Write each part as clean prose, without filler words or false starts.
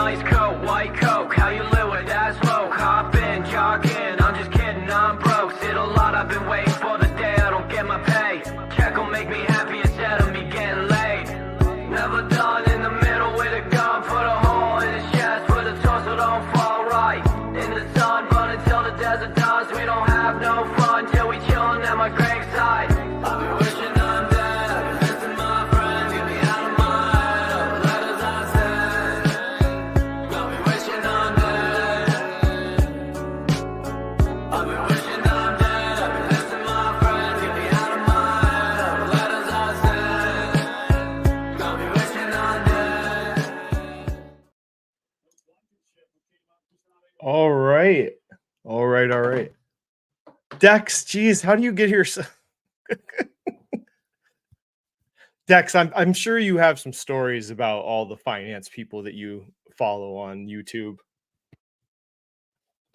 nice coat, white coke. How you live with that smoke? Hop in, jock in. I'm just kidding, I'm broke. Sit a lot, I've been waiting for the day I don't get my pay. Check will make me happy instead of me getting laid. Never done in the middle with a gun. Put a hole in his chest, put a torso, don't fall right in the sun. But until the desert does, we don't have no fun till we chillin' at my graveside. I'll be wishing I'm dead. I've been missing my friends, get me out of my head. All the letters I sent. I'll be wishing I'm dead. I'll be wishing I'm dead. I've been missing my friends, get me out of my head. All the letters I sent. I'll be wishing I'm dead. All right. Dex, geez, how do you get here? Dex, I'm sure you have some stories about all the finance people that you follow on YouTube.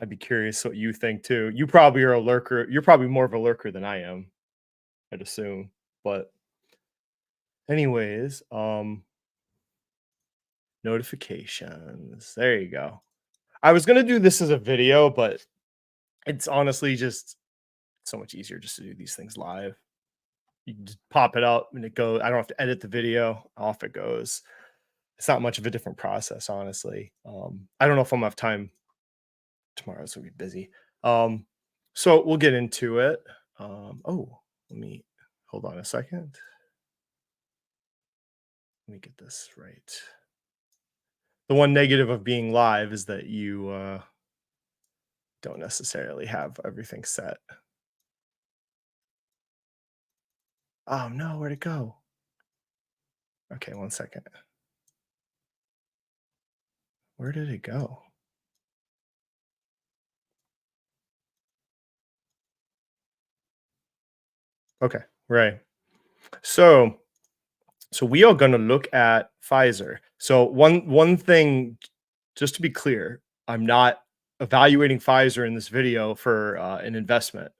I'd be curious what you think too. You probably are a lurker. You're probably more of a lurker than I am, I'd assume. But anyways, notifications. There you go. I was gonna do this as a video, but it's honestly just so much easier just to do these things live. You can just pop it up and it goes. I don't have to edit the video. Off it goes. It's not much of a different process, honestly. I don't know if I'm gonna have time tomorrow's gonna be busy. So we'll get into it. Let me hold on a second. Let me get this right. The one negative of being live is that you don't necessarily have everything set. Oh no, where'd it go? Okay, 1 second. Where did it go? Okay, right. So we are going to look at Pfizer. So one thing, just to be clear, I'm not evaluating Pfizer in this video for an investment.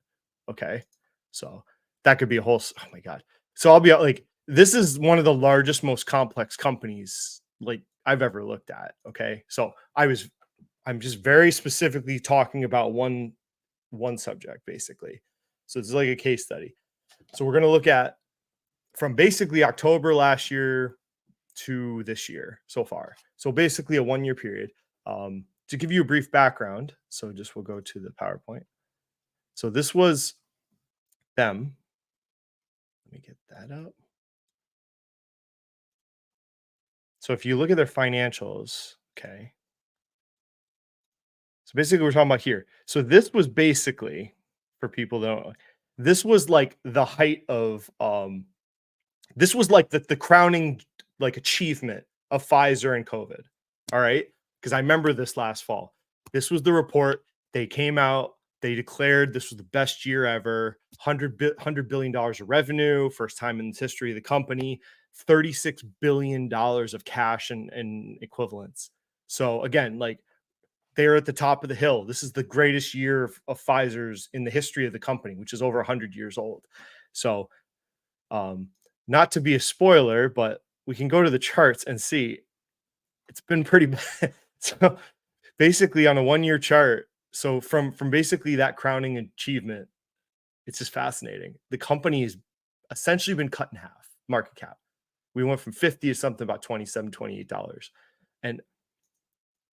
Okay, so that could be a whole. Oh my god. So I'll be like, this is one of the largest, most complex companies like I've ever looked at. Okay, so I'm just very specifically talking about one subject basically. So it's like a case study. So we're going to look at from basically October last year to this year so far. So basically a 1 year period. To give you a brief background, so just we'll go to the PowerPoint. So this was them. Let me get that up. So if you look at their financials, okay. So basically we're talking about here. So this was basically, for people that don't know, this was like the height of this was like the crowning like achievement of Pfizer and COVID. All right. Because I remember this last fall. This was the report. They came out, they declared this was the best year ever, $100 billion of revenue, first time in the history of the company, $36 billion of cash and equivalents. So again, like they're at the top of the hill. This is the greatest year of Pfizer's in the history of the company, which is over 100 years old. So not to be a spoiler, but we can go to the charts and see it's been pretty bad. So basically on a 1 year chart, so from basically that crowning achievement, it's just fascinating. The company has essentially been cut in half, market cap. We went from 50 to something about $27, $28. And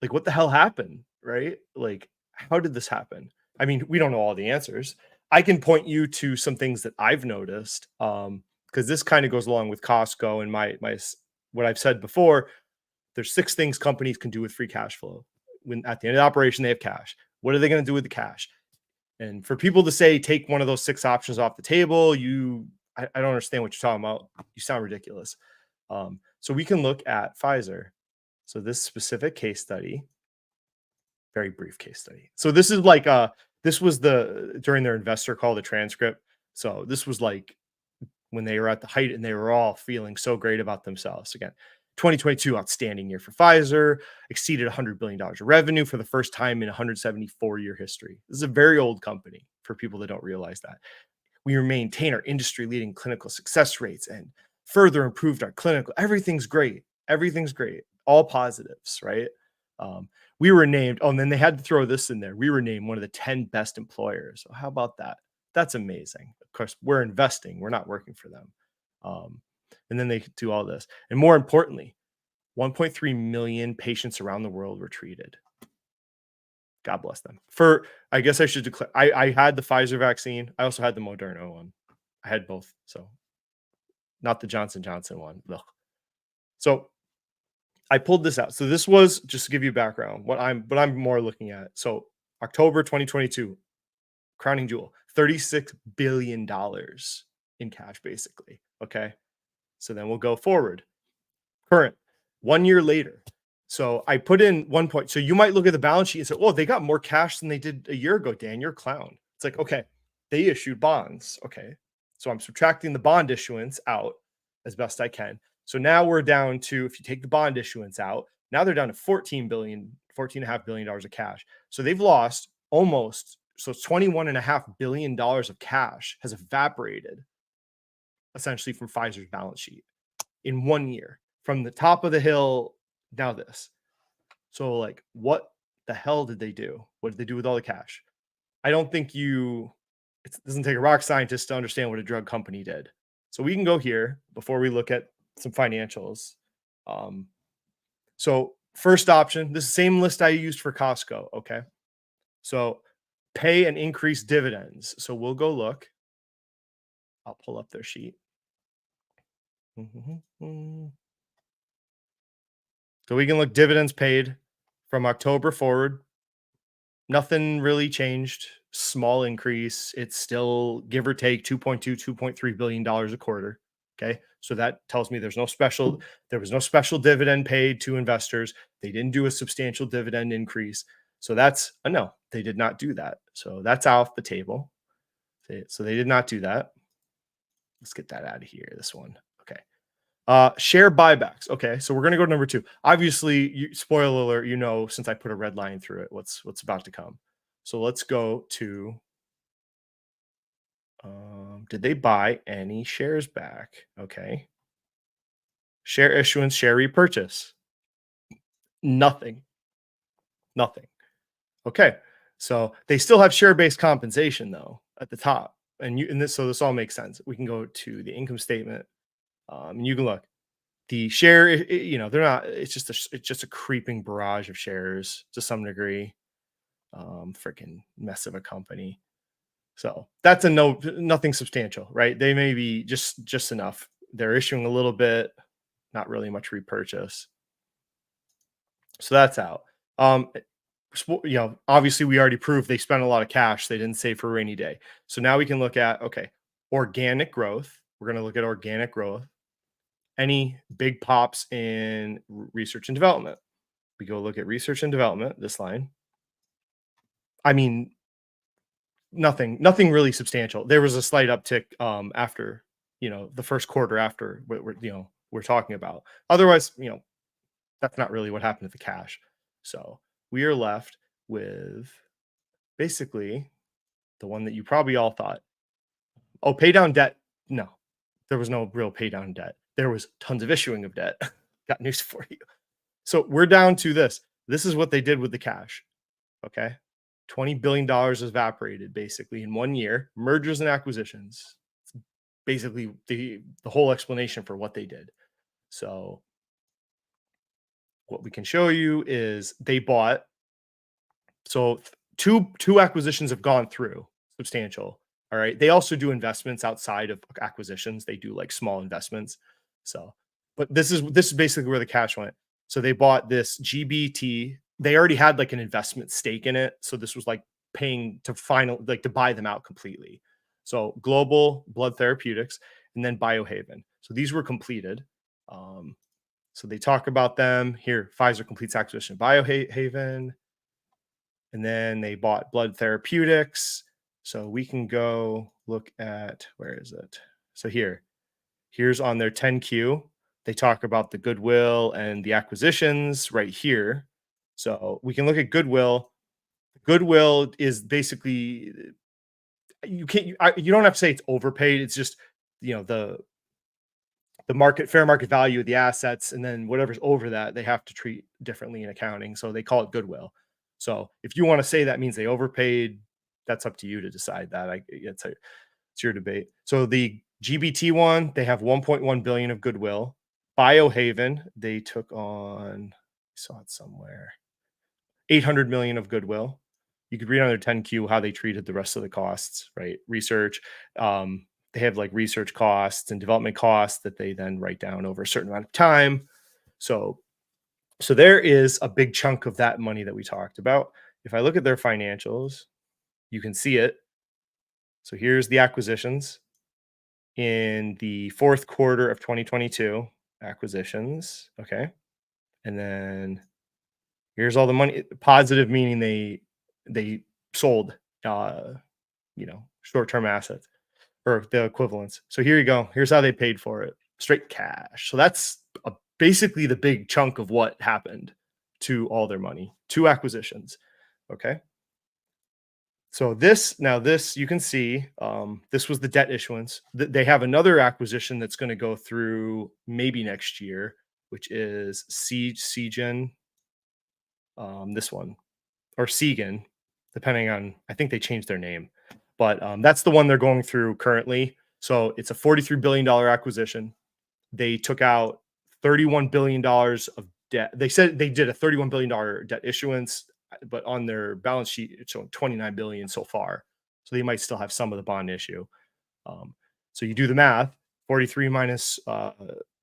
like, what the hell happened, right? Like, how did this happen? I mean, we don't know all the answers. I can point you to some things that I've noticed, because this kind of goes along with Costco and my what I've said before. There's 6 things companies can do with free cash flow. When at the end of the operation, they have cash. What are they going to do with the cash? And for people to say, take one of those 6 options off the table, I don't understand what you're talking about. You sound ridiculous. So we can look at Pfizer. So this specific case study, very brief case study. So this is like, this was during their investor call, the transcript. So this was like when they were at the height and they were all feeling so great about themselves. Again, 2022 outstanding year for Pfizer, exceeded $100 billion of revenue for the first time in 174-year history. This is a very old company for people that don't realize that. We maintain our industry-leading clinical success rates and further improved our clinical. Everything's great. Everything's great. All positives, right? Um, we were named, oh, and then they had to throw this in there. We were named one of the 10 best employers. So how about that? That's amazing. Of course, we're investing, we're not working for them. Um, and then they could do all this. And more importantly, 1.3 million patients around the world were treated. God bless them. For I guess I should declare I had the Pfizer vaccine. I also had the Moderna one. I had both. So not the Johnson Johnson one. Ugh. So I pulled this out. So this was just to give you background. What I'm more looking at. So October 2022, crowning jewel, $36 billion in cash, basically. Okay. So then we'll go forward. Current, 1 year later. So I put in 1 point. So you might look at the balance sheet and say, oh, they got more cash than they did a year ago, Dan. You're a clown. It's like, okay, they issued bonds. Okay. So I'm subtracting the bond issuance out as best I can. So now we're down to, if you take the bond issuance out, now they're down to 14.5 billion dollars of cash. So they've lost almost, so $21.5 billion of cash has evaporated essentially from Pfizer's balance sheet in 1 year, from the top of the hill. Now this. So like, what the hell did they do? What did they do with all the cash? I don't think it doesn't take a rock scientist to understand what a drug company did. So we can go here before we look at some financials. So first option, this is the same list I used for Costco. Okay. So pay and increase dividends. So we'll go look. I'll pull up their sheet. So we can look dividends paid from October forward. Nothing really changed. Small increase. It's still give or take 2.2, $2.3 billion a quarter. Okay. So that tells me there was no special dividend paid to investors. They didn't do a substantial dividend increase. So that's a no. They did not do that. So that's off the table. So they did not do that. Let's get that out of here. This one. Okay. Share buybacks. Okay, so we're gonna go to number 2. Obviously, spoiler alert, since I put a red line through it, what's about to come. So let's go to did they buy any shares back? Okay. Share issuance, share repurchase. Nothing. Nothing. Okay. So they still have share-based compensation though at the top. So this all makes sense. We can go to the income statement. And you can look. The share, they're not. It's just a creeping barrage of shares to some degree. Freaking mess of a company. So that's a no, nothing substantial, right? They may be just enough. They're issuing a little bit, not really much repurchase. So that's out. Obviously we already proved they spent a lot of cash. They didn't save for a rainy day. So now we can look at, okay, organic growth. We're going to look at organic growth. Any big pops in research and development. We go look at research and development, this line. I mean, nothing really substantial. There was a slight uptick after, the first quarter after what we're talking about. Otherwise, that's not really what happened to the cash. So we are left with basically the one that you probably all thought, oh, pay down debt. No, there was no real pay down debt. There was tons of issuing of debt. Got news for you. So we're down to this. This is what they did with the cash. Okay. $20 billion evaporated basically in 1 year. Mergers and acquisitions. It's basically the whole explanation for what they did. So what we can show you is they bought. So two acquisitions have gone through substantial. All right. They also do investments outside of acquisitions. They do like small investments. So, but this is basically where the cash went. So they bought this GBT. They already had like an investment stake in it. So this was like paying to to buy them out completely. So Global Blood Therapeutics and then Biohaven. So these were completed. So they talk about them here. Pfizer completes acquisition of Biohaven. And then they bought Blood Therapeutics. So we can go look at, where is it? So here's on their 10Q. They talk about the goodwill and the acquisitions right here. So we can look at goodwill. Goodwill is basically, you don't have to say it's overpaid. It's just, the the fair market value of the assets, and then whatever's over that, they have to treat differently in accounting. So they call it goodwill. So if you want to say that means they overpaid, that's up to you to decide that. It's your debate. So the GBT one, they have 1.1 billion of goodwill. Biohaven, they took on, I saw it somewhere, 800 million of goodwill. You could read on their 10Q how they treated the rest of the costs, right? Research. They have like research costs and development costs that they then write down over a certain amount of time. So there is a big chunk of that money that we talked about. If I look at their financials, you can see it. So here's the acquisitions in the fourth quarter of 2022 acquisitions. Okay. And then here's all the money, positive meaning they sold short-term assets or the equivalents. So here you go. Here's how they paid for it. Straight cash. So that's basically the big chunk of what happened to all their money. 2 acquisitions. Okay. So this you can see, this was the debt issuance. They have another acquisition that's going to go through maybe next year, which is Seagen, this one, or Seagen, depending on, I think they changed their name, but that's the one they're going through currently. So it's a $43 billion acquisition. They took out $31 billion of debt. They said they did a $31 billion debt issuance, but on their balance sheet, it's showing 29 billion so far. So they might still have some of the bond issue. So you do the math, 43 minus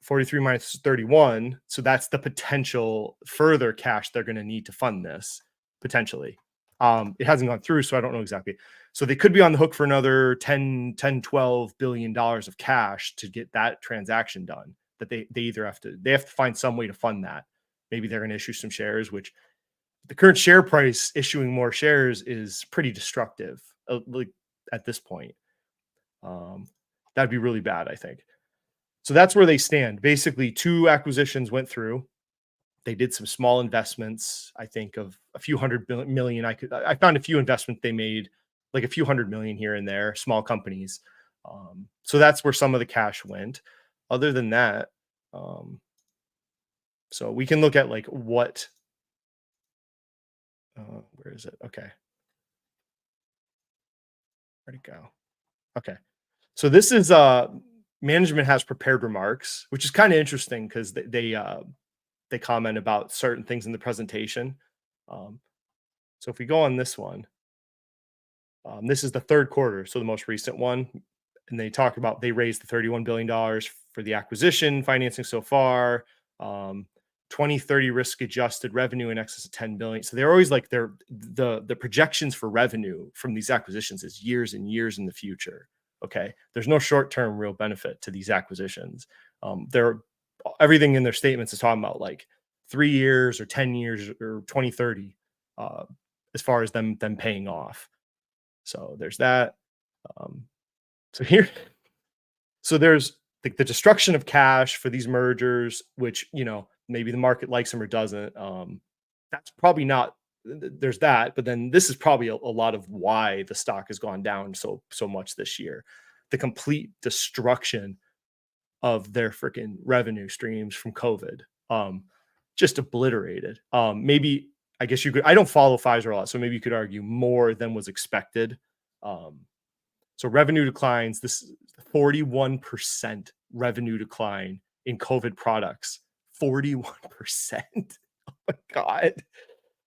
31. So that's the potential further cash they're going to need to fund this potentially. It hasn't gone through, so I don't know exactly. So they could be on the hook for another 10, 12 billion dollars of cash to get that transaction done. That they either have to find some way to fund that. Maybe they're going to issue some shares, which the current share price, issuing more shares is pretty destructive, like at this point. That'd be really bad, I think. So that's where they stand. Basically, 2 acquisitions went through. They did some small investments, I think, of a few hundred million. I found a few investments they made, like a few hundred million here and there, small companies. So that's where some of the cash went. Other than that, so we can look at like what, where is it? Okay. Where'd it go? Okay. So this is management has prepared remarks, which is kind of interesting because they comment about certain things in the presentation. So if we go on this one, this is the third quarter, so the most recent one, and they talk about they raised the $31 billion for the acquisition financing so far. 2030 risk adjusted revenue in excess of 10 billion. So they're always like the projections for revenue from these acquisitions is years and years in the future. Okay, there's no short-term real benefit to these acquisitions. They're everything in their statements is talking about like 3 years or 10 years or 2030, as far as them paying off. So there's that. So here, so there's the destruction of cash for these mergers, which maybe the market likes them or doesn't. That's probably not. There's that, but then this is probably a lot of why the stock has gone down so much this year. The complete destruction of their freaking revenue streams from COVID, just obliterated. Maybe I guess you could. I don't follow Pfizer a lot, so maybe you could argue more than was expected. So revenue declines. This 41% revenue decline in COVID products. 41%. Oh my God.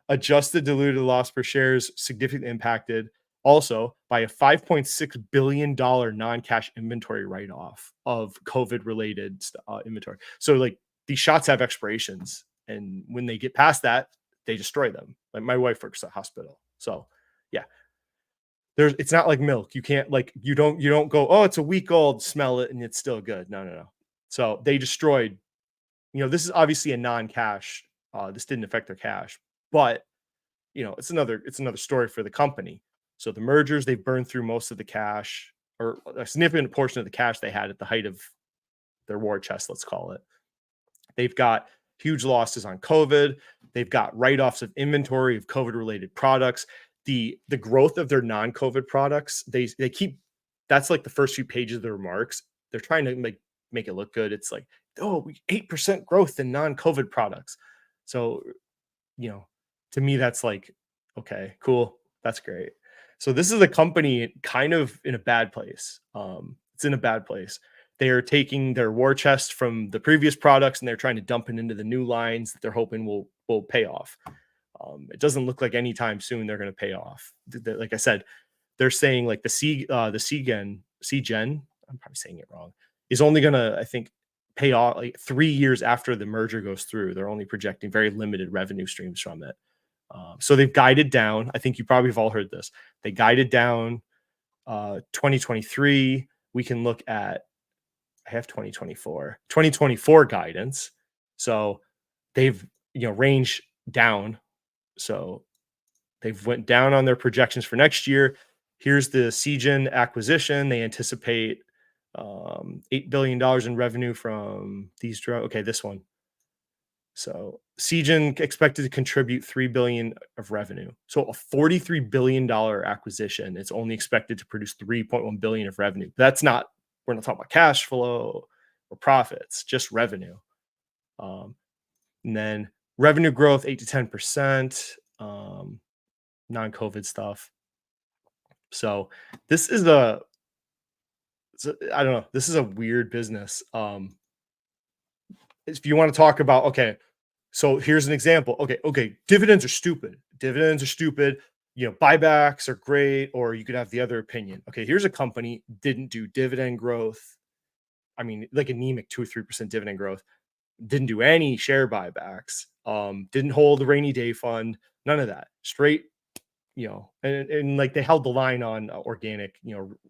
Adjusted diluted loss per share is significantly impacted also by a $5.6 billion non-cash inventory write-off of COVID-related inventory. So like these shots have expirations, and when they get past that, they destroy them. Like my wife works at a hospital. So yeah, it's not like milk. You can't you don't go, oh, it's a week old, smell it and it's still good. No. So they destroyed, this is obviously a non-cash. This didn't affect their cash, but it's another story for the company. So the mergers, they've burned through most of the cash, or a significant portion of the cash they had at the height of their war chest, let's call it. They've got huge losses on COVID. They've got write-offs of inventory of COVID-related products. The growth of their non-COVID products, they keep, that's like the first few pages of the remarks. They're trying to make it look good. It's like, oh, 8% growth in non-COVID products. So, you know, to me, that's like, okay, cool. That's great. So this is a company kind of in a bad place. It's in a bad place. They are taking their war chest from the previous products and they're trying to dump it into the new lines that they're hoping will pay off. It doesn't look like anytime soon they're going to pay off. Like I said, they're saying like the C-Gen, I'm probably saying it wrong, is only going to, I think, pay off like 3 years after the merger goes through. They're only projecting very limited revenue streams from it. So they've guided down. I think you probably have all heard this. They guided down 2023. We can look at, I have 2024 guidance. So they've, range down. So they've went down on their projections for next year. Here's the Seagen acquisition. They anticipate $8 billion in revenue from these drugs. Okay, this one. So Seagen expected to contribute $3 billion of revenue. So a $43 billion acquisition. It's only expected to produce $3.1 billion of revenue. That's not, we're not talking about cash flow or profits, just revenue. And then revenue growth, 8 to 10%, non-COVID stuff. So this is I don't know. This is a weird business. If you want to talk about, okay, so here's an example. Okay, dividends are stupid. Buybacks are great, or you could have the other opinion. Okay, here's a company didn't do dividend growth. I mean, like anemic 2 or 3% dividend growth. Didn't do any share buybacks. Didn't hold the rainy day fund. None of that. Straight, and like they held the line on organic,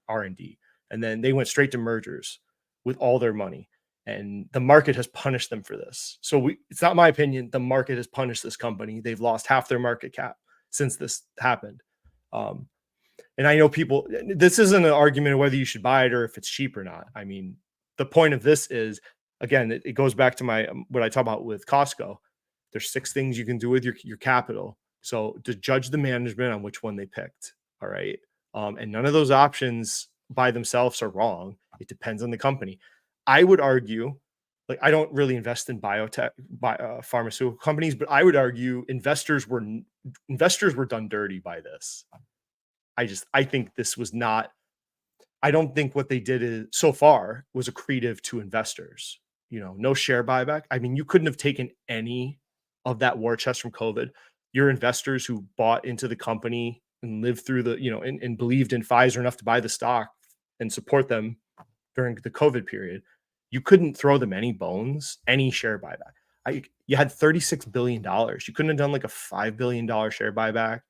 R&D, and then they went straight to mergers with all their money. And the market has punished them for this. So it's not my opinion. The market has punished this company. They've lost half their market cap since this happened. And I know people, this isn't an argument of whether you should buy it or if it's cheap or not. I mean, the point of this is, again, it goes back to what I talk about with Costco. There's 6 things you can do with your capital. So to judge the management on which one they picked. All right. And none of those options by themselves are wrong. It depends on the company. I would argue, like, I don't really invest in biotech, pharmaceutical companies, but I would argue investors were done dirty by this. I think this was not, I don't think what they did so far was accretive to investors. No share buyback. I mean, you couldn't have taken any of that war chest from COVID. Your investors who bought into the company and lived through and believed in Pfizer enough to buy the stock and support them during the COVID period, you couldn't throw them any bones, any share buyback. You had $36 billion. You couldn't have done like a $5 billion share buyback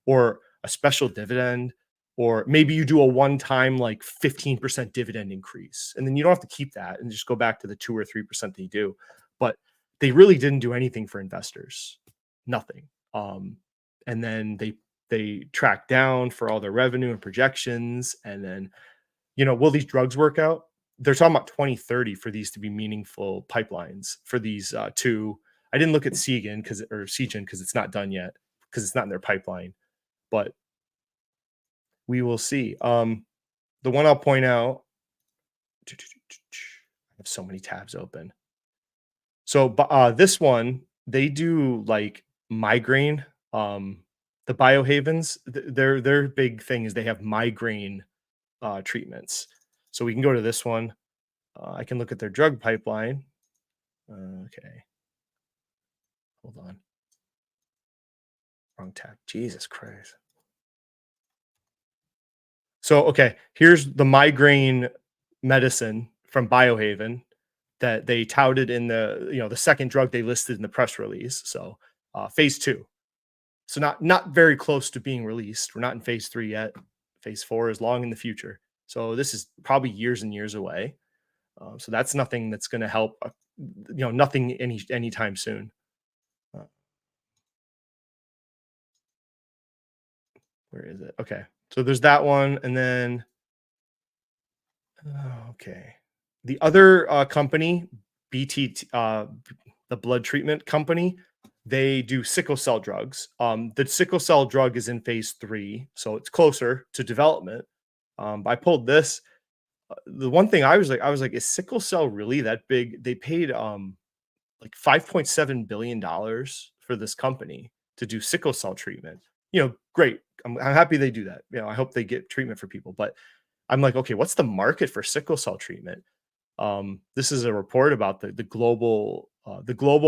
or a special dividend, or maybe you do a one-time like 15% dividend increase. And then you don't have to keep that and just go back to the 2 or 3% that you do. But they really didn't do anything for investors. Nothing. And then they tracked down for all their revenue and projections. And then, will these drugs work out? They're talking about 2030 for these to be meaningful pipelines for these 2. I didn't look at Seagen because it's not done yet, because it's not in their pipeline, but we will see. The one I'll point out, I have so many tabs open. So this one, they do like migraine. The Biohavens, their big thing is they have migraine treatments. So we can go to this one. I can look at their drug pipeline. Okay. Hold on. Wrong tab. Jesus Christ. So, okay, here's the migraine medicine from Biohaven that they touted in the second drug they listed in the press release. So phase 2. So not very close to being released. We're not in phase 3 yet. Phase 4 is long in the future. So this is probably years and years away. So that's nothing that's going to help, nothing anytime soon. Where is it? Okay. So there's that one. And then, okay. The other company, BT, the blood treatment company, they do sickle cell drugs. The sickle cell drug is in phase 3, so it's closer to development. I pulled this. The one thing I was like, is sickle cell really that big? They paid like $5.7 billion for this company to do sickle cell treatment. Great. I'm happy they do that. I hope they get treatment for people. But I'm like, okay, what's the market for sickle cell treatment? This is a report about the global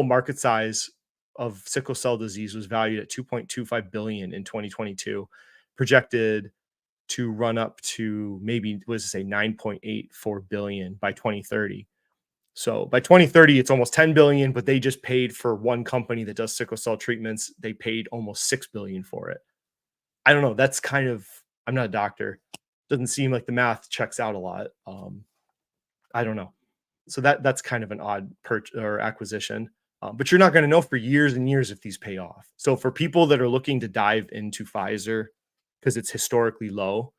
market size of sickle cell disease was valued at 2.25 billion in 2022, projected to run up to maybe was to say 9.84 billion by 2030. So by 2030, it's almost 10 billion, but they just paid for one company that does sickle cell treatments. They paid almost 6 billion for it. I don't know. That's kind of, I'm not a doctor. Doesn't seem like the math checks out a lot. I don't know. So that's kind of an odd purchase or acquisition. But you're not going to know for years and years if these pay off. So for people that are looking to dive into Pfizer because it's historically low,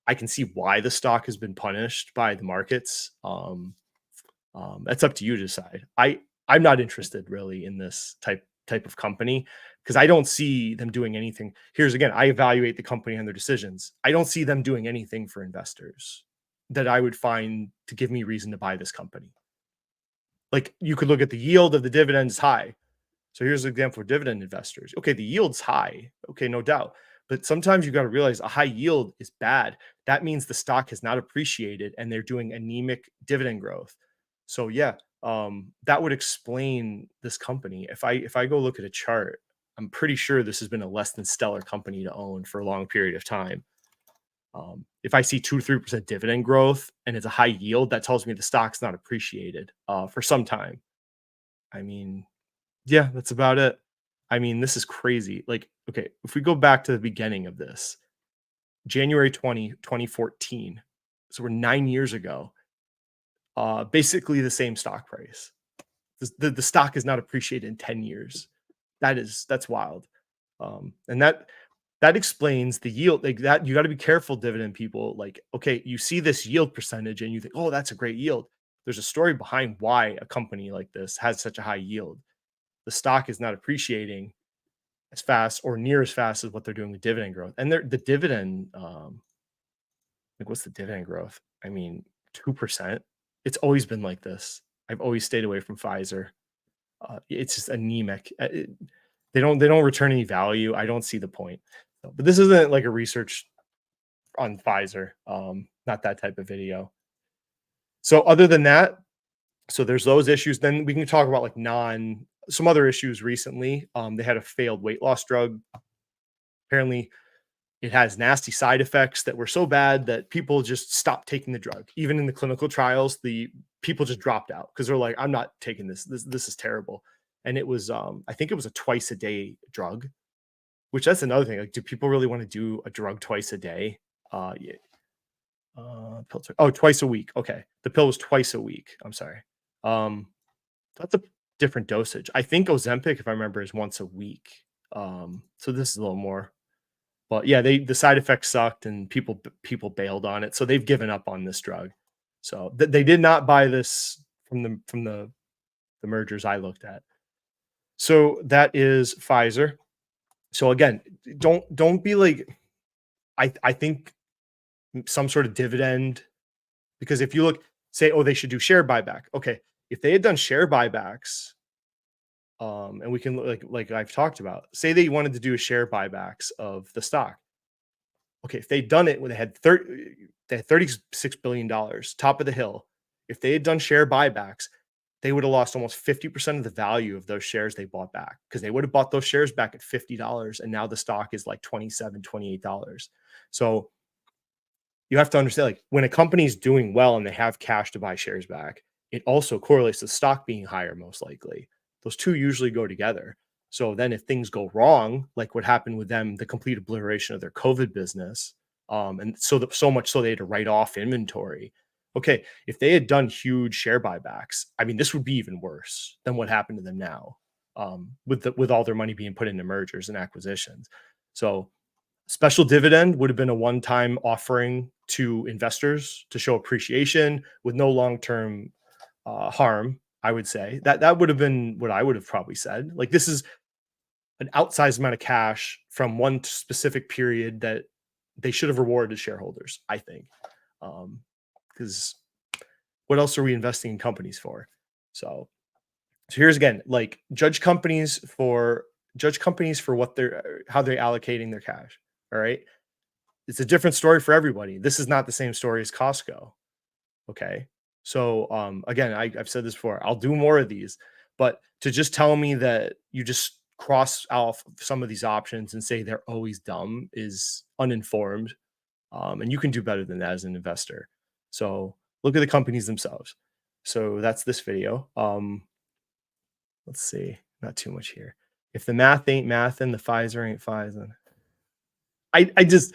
I can see why the stock has been punished by the markets. That's up to you to decide. I'm not interested really in this type of company because I don't see them doing anything. Here's again, I evaluate the company and their decisions. I don't see them doing anything for investors that I would find to give me reason to buy this company. Like you could look at the yield of the dividends high. So here's an example for dividend investors. Okay, the yield's high. Okay, no doubt. But sometimes you got to realize a high yield is bad. That means the stock has not appreciated and they're doing anemic dividend growth. So yeah, that would explain this company. If I go look at a chart, I'm pretty sure this has been a less than stellar company to own for a long period of time. If I see 2 to 3% dividend growth and it's a high yield, that tells me the stock's not appreciated for some time. I mean, yeah, that's about it. I mean, this is crazy. Like, okay, if we go back to the beginning of this, January 2014, so we're 9 years ago, basically the same stock price. The stock is not appreciated in 10 years. That's wild. And that explains the yield. Like that, you got to be careful, dividend people. Like, okay, you see this yield percentage and you think, oh, that's a great yield. There's a story behind why a company like this has such a high yield. The stock is not appreciating as fast or near as fast as what they're doing with dividend growth. And the dividend, like what's the dividend growth? I mean, 2%. It's always been like this. I've always stayed away from Pfizer. It's just anemic. They don't return any value. I don't see the point. But this isn't like a research on Pfizer. Not that type of video. So other than that, so there's those issues. Then we can talk about like some other issues recently. They had a failed weight loss drug. Apparently, it has nasty side effects that were so bad that people just stopped taking the drug. Even in the clinical trials, the people just dropped out because they're like, I'm not taking this. This is terrible. And it was, I think it was a twice a day drug, which that's another thing. Like, do people really want to do a drug twice a day? Yeah. Twice a week. Okay. The pill was twice a week. I'm sorry. That's a different dosage. I think Ozempic, if I remember, is once a week. So this is a little more. But yeah, the side effects sucked and people bailed on it. So they've given up on this drug. So they did not buy this from the mergers I looked at. So that is Pfizer. So again, don't be like, I think some sort of dividend, because if you look, say, oh, they should do share buyback. Okay, if they had done share buybacks, and we can like I've talked about, say they wanted to do a share buybacks of the stock. Okay, if they'd done it when they had $36 billion, top of the hill. If they had done share buybacks, they would have lost almost 50% of the value of those shares they bought back because they would have bought those shares back at $50 and now the stock is like $27, $28. So you have to understand, like when a company's doing well and they have cash to buy shares back, it also correlates to the stock being higher, most likely. Those two usually go together. So then if things go wrong, like what happened with them, the complete obliteration of their COVID business, and so much so they had to write off inventory. Okay, if they had done huge share buybacks, I mean, this would be even worse than what happened to them now, with all their money being put into mergers and acquisitions. So special dividend would have been a one-time offering to investors to show appreciation with no long-term harm. I would say that would have been what I would have probably said. Like this is an outsized amount of cash from one specific period that they should have rewarded shareholders, I think. because what else are we investing in companies for? So, so here's again, like judge companies for what they're how they're allocating their cash. All right. It's a different story for everybody. This is not the same story as Costco. Okay. So again, I've said this before. I'll do more of these, but to just tell me that you just cross off some of these options and say they're always dumb is uninformed. And you can do better than that as an investor. So look at the companies themselves. So that's this video. Let's see, not too much here. If the math ain't math, and the Pfizer ain't Pfizer. I just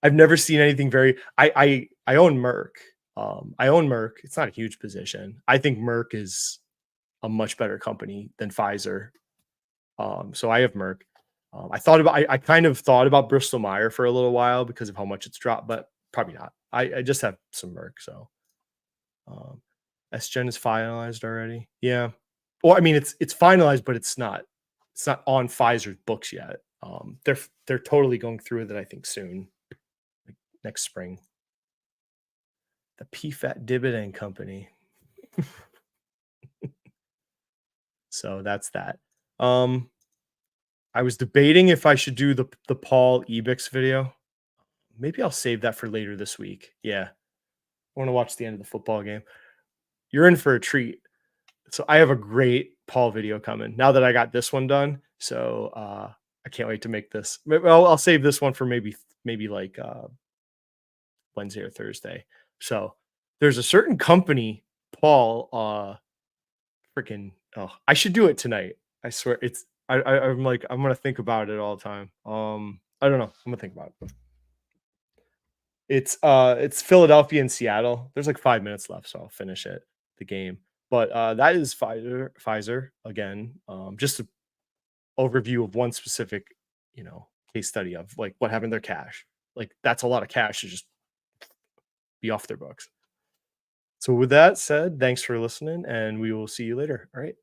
I've never seen anything very. I own Merck. I own Merck. It's not a huge position. I think Merck is a much better company than Pfizer. So I have Merck. I kind of thought about Bristol Myers for a little while because of how much it's dropped, but probably not. I just have some Merck. So um, SGen is finalized already. Yeah. Well, I mean it's finalized, but it's not on Pfizer's books yet. They're totally going through it, I think, soon, like next spring. The PFAT dividend company. So that's that. I was debating if I should do the Paul Ebix video. Maybe I'll save that for later this week. Yeah. I want to watch the end of the football game. You're in for a treat. So I have a great Paul video coming now that I got this one done. So I can't wait to make this. I'll save this one for maybe like Wednesday or Thursday. So there's a certain company, Paul, freaking I should do it tonight. I swear I'm like I'm gonna think about it all the time. I don't know. I'm gonna think about it. It's Philadelphia and Seattle. There's like 5 minutes left, so I'll finish it, the game. But that is Pfizer again. Just an overview of one specific, case study of like what happened to their cash. Like that's a lot of cash to just be off their books. So with that said, thanks for listening, and we will see you later. All right.